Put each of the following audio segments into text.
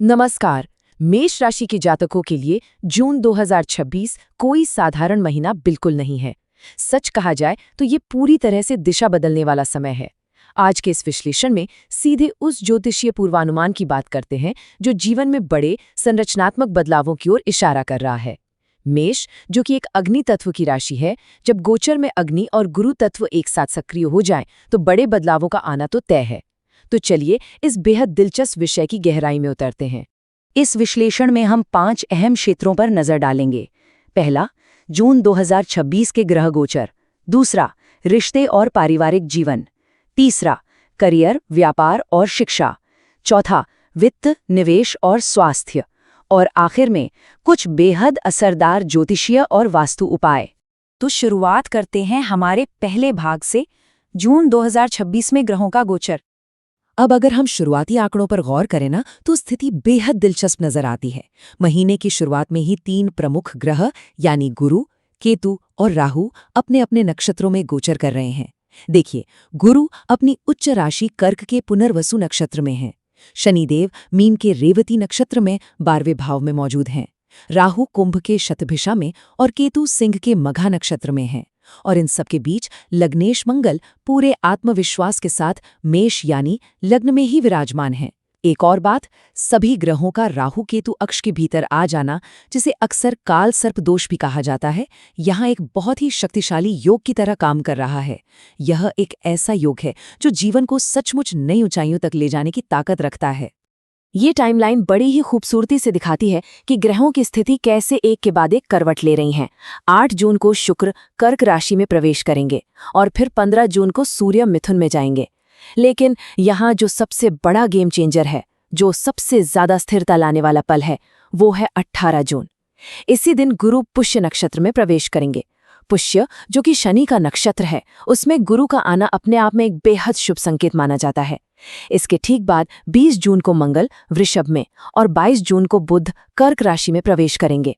नमस्कार। मेष राशि के जातकों के लिए जून 2026 कोई साधारण महीना बिल्कुल नहीं है। सच कहा जाए तो ये पूरी तरह से दिशा बदलने वाला समय है। आज के इस विश्लेषण में सीधे उस ज्योतिषीय पूर्वानुमान की बात करते हैं जो जीवन में बड़े संरचनात्मक बदलावों की ओर इशारा कर रहा है। मेष, जो कि एक अग्नि तत्व की राशि है, जब गोचर में अग्नि और गुरु तत्व एक साथ सक्रिय हो जाएं तो बड़े बदलावों का आना तो तय है। तो चलिए इस बेहद दिलचस्प विषय की गहराई में उतरते हैं। इस विश्लेषण में हम 5 अहम क्षेत्रों पर नजर डालेंगे। पहला, जून 2026 के ग्रह गोचर। दूसरा, रिश्ते और पारिवारिक जीवन। तीसरा, करियर, व्यापार और शिक्षा। चौथा, वित्त, निवेश और स्वास्थ्य। और आखिर में कुछ बेहद असरदार ज्योतिषीय और वास्तु उपाय। तो शुरुआत करते हैं हमारे पहले भाग से, जून 2026 में ग्रहों का गोचर। अब अगर हम शुरुआती आंकड़ों पर गौर करें ना तो स्थिति बेहद दिलचस्प नजर आती है। महीने की शुरुआत में ही 3 प्रमुख ग्रह यानी गुरु, केतु और राहु अपने अपने नक्षत्रों में गोचर कर रहे हैं। देखिए, गुरु अपनी उच्च राशि कर्क के पुनर्वसु नक्षत्र में है। शनिदेव मीन के रेवती नक्षत्र में 12वें भाव में मौजूद हैं। राहु कुंभ के शतभिषा में और केतु सिंह के मघा नक्षत्र में है। और इन सबके बीच लग्नेश मंगल पूरे आत्मविश्वास के साथ मेष यानी लग्न में ही विराजमान है। एक और बात, सभी ग्रहों का राहु केतु अक्ष के भीतर आ जाना, जिसे अक्सर काल सर्प दोष भी कहा जाता है, यहाँ एक बहुत ही शक्तिशाली योग की तरह काम कर रहा है। यह एक ऐसा योग है जो जीवन को सचमुच नई ऊंचाइयों तक ले जाने की ताकत रखता है। ये टाइमलाइन बड़ी ही खूबसूरती से दिखाती है कि ग्रहों की स्थिति कैसे एक के बाद एक करवट ले रही हैं। 8 जून को शुक्र कर्क राशि में प्रवेश करेंगे और फिर 15 जून को सूर्य मिथुन में जाएंगे। लेकिन यहाँ जो सबसे बड़ा गेम चेंजर है, जो सबसे ज्यादा स्थिरता लाने वाला पल है, वो है 18 जून। इसी दिन गुरु पुष्य नक्षत्र में प्रवेश करेंगे। पुष्य, जो कि शनि का नक्षत्र है, उसमें गुरु का आना अपने आप में एक बेहद शुभ संकेत माना जाता है। इसके ठीक बाद 20 जून को मंगल वृषभ में और 22 जून को बुध कर्क राशि में प्रवेश करेंगे।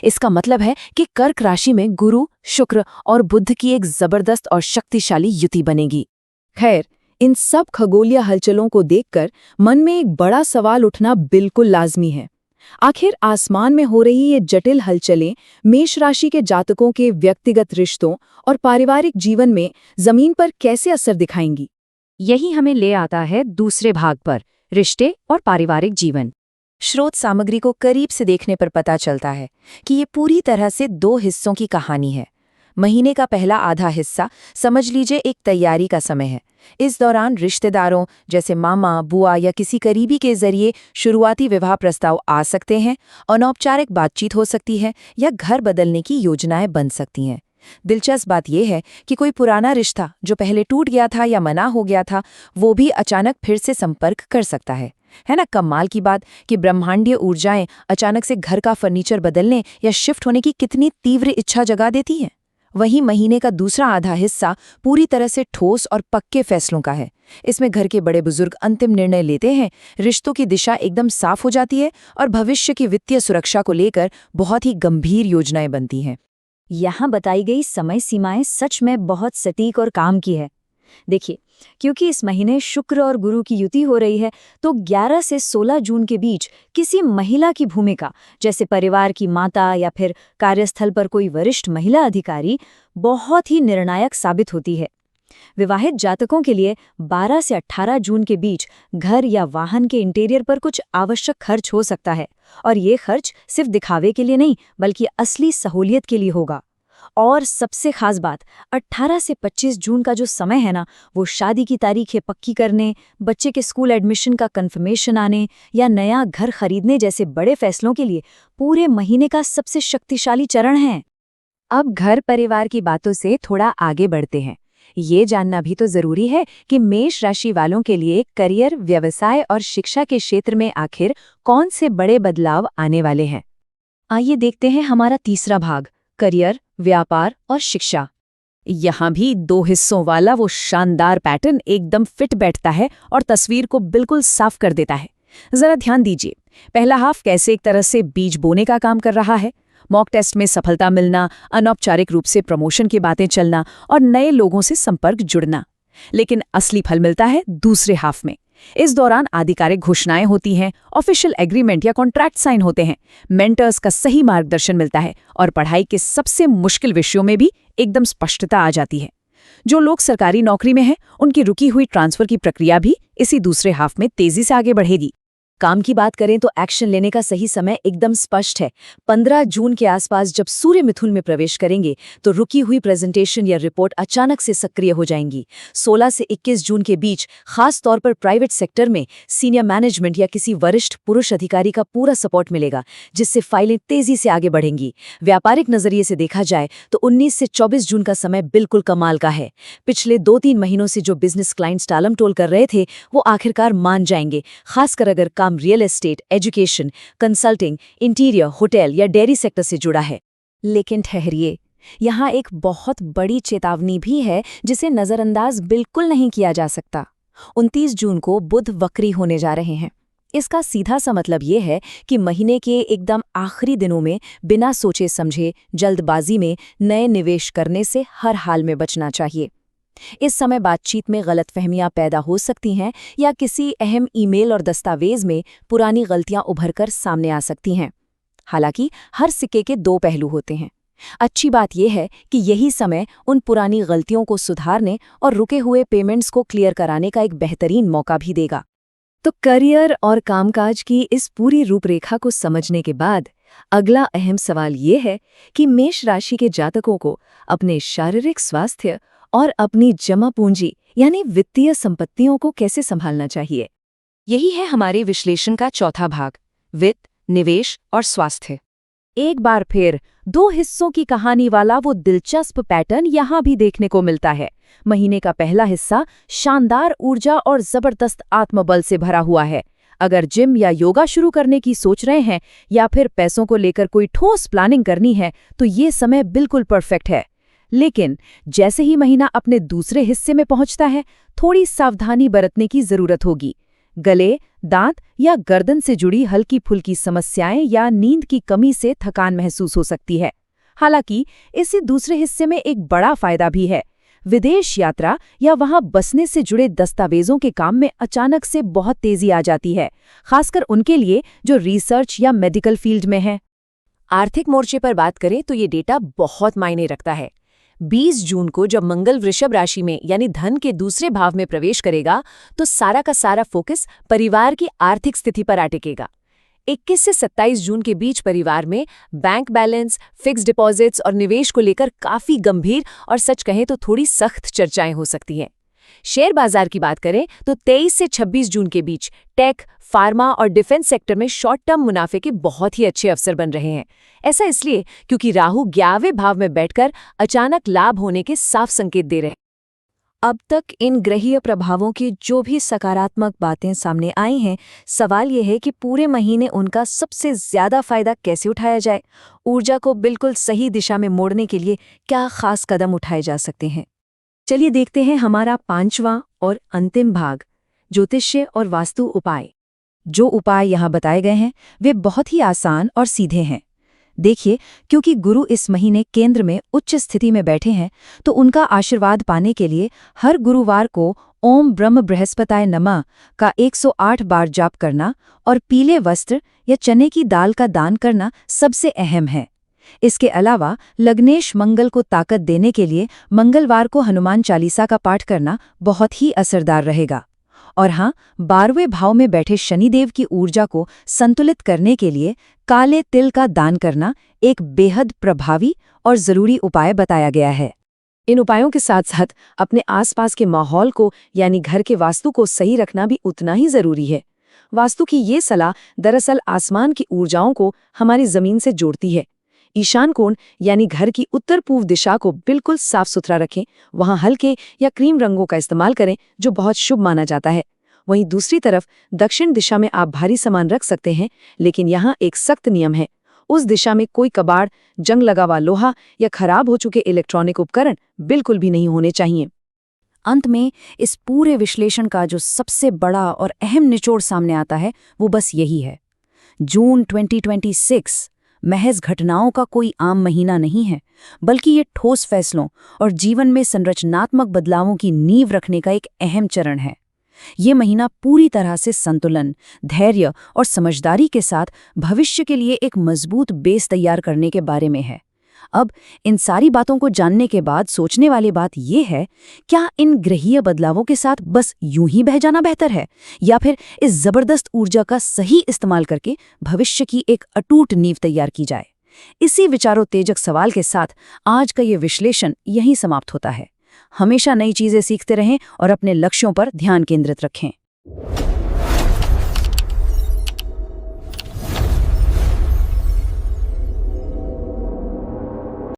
इसका मतलब है कि कर्क राशि में गुरु, शुक्र और बुध की एक जबरदस्त और शक्तिशाली युति बनेगी। खैर, इन सब खगोलीय हलचलों को देखकर मन में एक बड़ा सवाल उठना बिल्कुल लाजमी है। आखिर आसमान में हो रही ये जटिल हलचलें मेष राशि के जातकों के व्यक्तिगत रिश्तों और पारिवारिक जीवन में जमीन पर कैसे असर दिखाएंगी? यही हमें ले आता है दूसरे भाग पर, रिश्ते और पारिवारिक जीवन। स्रोत सामग्री को करीब से देखने पर पता चलता है कि ये पूरी तरह से 2 हिस्सों की कहानी है। महीने का पहला आधा हिस्सा समझ लीजिए एक तैयारी का समय है। इस दौरान रिश्तेदारों जैसे मामा, बुआ या किसी करीबी के जरिए शुरुआती विवाह प्रस्ताव आ सकते हैं, अनौपचारिक बातचीत हो सकती है या घर बदलने की योजनाएं बन सकती हैं। दिलचस्प बात यह है कि कोई पुराना रिश्ता जो पहले टूट गया था या मना हो गया था, वो भी अचानक फिर से संपर्क कर सकता है ना? कमाल की बात कि ब्रह्मांडीय ऊर्जाएं अचानक से घर का फर्नीचर बदलने या शिफ्ट होने की कितनी तीव्र इच्छा जगा देती हैं। वहीं महीने का दूसरा आधा हिस्सा पूरी तरह से ठोस और पक्के फैसलों का है। इसमें घर के बड़े बुजुर्ग अंतिम निर्णय लेते हैं, रिश्तों की दिशा एकदम साफ हो जाती है और भविष्य की वित्तीय सुरक्षा को लेकर बहुत ही गंभीर योजनाएं बनती हैं। यहाँ बताई गई समय सीमाएं सच में बहुत सटीक और काम की है। देखिए, क्योंकि इस महीने शुक्र और गुरु की युति हो रही है, तो 11 से 16 जून के बीच किसी महिला की भूमिका, जैसे परिवार की माता या फिर कार्यस्थल पर कोई वरिष्ठ महिला अधिकारी, बहुत ही निर्णायक साबित होती है। विवाहित जातकों के लिए 12 से 18 जून के बीच घर या वाहन के इंटीरियर पर कुछ आवश्यक खर्च हो सकता है, और ये खर्च सिर्फ दिखावे के लिए नहीं बल्कि असली सहूलियत के लिए होगा। और सबसे खास बात, 18 से 25 जून का जो समय है ना, वो शादी की तारीखें पक्की करने, बच्चे के स्कूल एडमिशन का कंफर्मेशन आने या नया घर खरीदने जैसे बड़े फैसलों के लिए पूरे महीने का सबसे शक्तिशाली चरण है। अब घर परिवार की बातों से थोड़ा आगे बढ़ते हैं। ये जानना भी तो जरूरी है कि मेष राशि वालों के लिए करियर, व्यवसाय और शिक्षा के क्षेत्र में आखिर कौन से बड़े बदलाव आने वाले हैं। आइए देखते हैं हमारा तीसरा भाग, करियर, व्यापार और शिक्षा। यहाँ भी 2 हिस्सों वाला वो शानदार पैटर्न एकदम फिट बैठता है और तस्वीर को बिल्कुल साफ कर देता है। जरा ध्यान दीजिए, पहला हाफ कैसे एक तरह से बीज बोने का काम कर रहा है। मॉक टेस्ट में सफलता मिलना, अनौपचारिक रूप से प्रमोशन की बातें चलना और नए लोगों से संपर्क जुड़ना। लेकिन असली फल मिलता है दूसरे हाफ में, इस दौरान आधिकारिक घोषणाएं होती हैं, ऑफिशियल एग्रीमेंट या कॉन्ट्रैक्ट साइन होते हैं, मेंटर्स का सही मार्गदर्शन मिलता है और पढ़ाई के सबसे मुश्किल विषयों में भी एकदम स्पष्टता आ जाती है। जो लोग सरकारी नौकरी में हैं, उनकी रुकी हुई ट्रांसफर की प्रक्रिया भी इसी दूसरे हाफ में तेजी से आगे बढ़ेगी। काम की बात करें तो एक्शन लेने का सही समय एकदम स्पष्ट है। 15 जून के आसपास जब सूर्य मिथुन में प्रवेश करेंगे तो रुकी हुई प्रेजेंटेशन या रिपोर्ट अचानक से सक्रिय हो जाएंगी। 16 से 21 जून के बीच खास तौर पर प्राइवेट सेक्टर में सीनियर मैनेजमेंट या किसी वरिष्ठ पुरुष अधिकारी का पूरा सपोर्ट मिलेगा, जिससे फाइलें तेजी से आगे बढ़ेंगी। व्यापारिक नजरिए से देखा जाए तो 19 से 24 जून का समय बिल्कुल कमाल का है। पिछले 2-3 महीनों से जो बिजनेस क्लाइंट्स टालमटोल कर रहे थे वो आखिरकार मान जाएंगे, खासकर अगर real estate, education, consulting, interior, hotel या डेयरी सेक्टर से जुड़ा है। लेकिन ठहरिए, यहाँ एक बहुत बड़ी चेतावनी भी है जिसे नज़रअंदाज बिल्कुल नहीं किया जा सकता। 29 जून को बुध वक्री होने जा रहे हैं। इसका सीधा सा मतलब ये है कि महीने के एकदम आखिरी दिनों में बिना सोचे समझे जल्दबाजी में नए निवेश करने से हर हाल में बचना चाहिए। इस समय बातचीत में गलतफहमियां पैदा हो सकती हैं या किसी अहम ईमेल और दस्तावेज में पुरानी गलतियां उभरकर सामने आ सकती हैं। हालांकि हर सिक्के के 2 पहलू होते हैं। अच्छी बात यह है कि यही समय उन पुरानी गलतियों को सुधारने और रुके हुए पेमेंट्स को क्लियर कराने का एक बेहतरीन मौका भी देगा। तो करियर और कामकाज की इस पूरी रूपरेखा को समझने के बाद अगला अहम सवाल ये है कि मेष राशि के जातकों को अपने शारीरिक स्वास्थ्य और अपनी जमा पूंजी यानी वित्तीय संपत्तियों को कैसे संभालना चाहिए। यही है हमारे विश्लेषण का चौथा भाग, वित्त, निवेश और स्वास्थ्य। एक बार फिर 2 हिस्सों की कहानी वाला वो दिलचस्प पैटर्न यहाँ भी देखने को मिलता है। महीने का पहला हिस्सा शानदार ऊर्जा और जबरदस्त आत्मबल से भरा हुआ है। अगर जिम या योगा शुरू करने की सोच रहे हैं या फिर पैसों को लेकर कोई ठोस प्लानिंग करनी है तो ये समय बिल्कुल परफेक्ट है। लेकिन जैसे ही महीना अपने दूसरे हिस्से में पहुंचता है, थोड़ी सावधानी बरतने की जरूरत होगी। गले, दांत या गर्दन से जुड़ी हल्की फुल्की समस्याएं या नींद की कमी से थकान महसूस हो सकती है। हालांकि इसी दूसरे हिस्से में एक बड़ा फायदा भी है। विदेश यात्रा या वहां बसने से जुड़े दस्तावेजों के काम में अचानक से बहुत तेजी आ जाती है, खासकर उनके लिए जो रिसर्च या मेडिकल फील्ड में हैं। आर्थिक मोर्चे पर बात करें तो ये डेटा बहुत मायने रखता है। 20 जून को जब मंगल वृषभ राशि में यानी धन के दूसरे भाव में प्रवेश करेगा तो सारा का सारा फोकस परिवार की आर्थिक स्थिति पर अटकेगा। 21 से 27 जून के बीच परिवार में बैंक बैलेंस, फिक्स डिपॉजिट्स और निवेश को लेकर काफी गंभीर और सच कहें तो थोड़ी सख्त चर्चाएं हो सकती हैं। शेयर बाजार की बात करें तो 23 से 26 जून के बीच टेक, फार्मा और डिफेंस सेक्टर में शॉर्ट टर्म मुनाफे के बहुत ही अच्छे अवसर बन रहे हैं। ऐसा इसलिए क्योंकि राहु 11वें भाव में बैठकर अचानक लाभ होने के साफ संकेत दे रहे हैं। अब तक इन ग्रहीय प्रभावों की जो भी सकारात्मक बातें सामने आई हैं, सवाल यह है कि पूरे महीने उनका सबसे ज्यादा फायदा कैसे उठाया जाए। ऊर्जा को बिल्कुल सही दिशा में मोड़ने के लिए क्या खास कदम उठाए जा सकते हैं। चलिए देखते हैं हमारा 5वां और अंतिम भाग, ज्योतिष्य और वास्तु उपाय। जो उपाय यहाँ बताए गए हैं वे बहुत ही आसान और सीधे हैं। देखिए, क्योंकि गुरु इस महीने केंद्र में उच्च स्थिति में बैठे हैं तो उनका आशीर्वाद पाने के लिए हर गुरुवार को ओम ब्रह्म बृहस्पताय नमः का 108 बार जाप करना और पीले वस्त्र या चने की दाल का दान करना सबसे अहम है। इसके अलावा लग्नेश मंगल को ताकत देने के लिए मंगलवार को हनुमान चालीसा का पाठ करना बहुत ही असरदार रहेगा। और हाँ, 12वें भाव में बैठे शनिदेव की ऊर्जा को संतुलित करने के लिए काले तिल का दान करना एक बेहद प्रभावी और जरूरी उपाय बताया गया है। इन उपायों के साथ साथ अपने आसपास के माहौल को यानी घर के वास्तु को सही रखना भी उतना ही जरूरी है। वास्तु की ये सलाह दरअसल आसमान की ऊर्जाओं को हमारी जमीन से जोड़ती है। ईशान कोण यानी घर की उत्तर पूर्व दिशा को बिल्कुल साफ सुथरा रखें, वहां हल्के या क्रीम रंगों का इस्तेमाल करें जो बहुत शुभ माना जाता है। वहीं दूसरी तरफ दक्षिण दिशा में आप भारी सामान रख सकते हैं, लेकिन यहाँ एक सख्त नियम है, उस दिशा में कोई कबाड़, जंग लगा हुआ लोहा या खराब हो चुके इलेक्ट्रॉनिक उपकरण बिल्कुल भी नहीं होने चाहिए। अंत में इस पूरे विश्लेषण का जो सबसे बड़ा और अहम निचोड़ सामने आता है वो बस यही है, जून 2026 महज घटनाओं का कोई आम महीना नहीं है, बल्कि ये ठोस फैसलों और जीवन में संरचनात्मक बदलावों की नींव रखने का एक अहम चरण है। ये महीना पूरी तरह से संतुलन, धैर्य और समझदारी के साथ भविष्य के लिए एक मजबूत बेस तैयार करने के बारे में है। अब इन सारी बातों को जानने के बाद सोचने वाली बात ये है, क्या इन ग्रहीय बदलावों के साथ बस यूं ही बह जाना बेहतर है, या फिर इस जबरदस्त ऊर्जा का सही इस्तेमाल करके भविष्य की एक अटूट नींव तैयार की जाए? इसी विचारोत्तेजक सवाल के साथ आज का ये विश्लेषण यहीं समाप्त होता है। हमेशा नई चीजें सीखते रहें और अपने लक्ष्यों पर ध्यान केंद्रित रखें।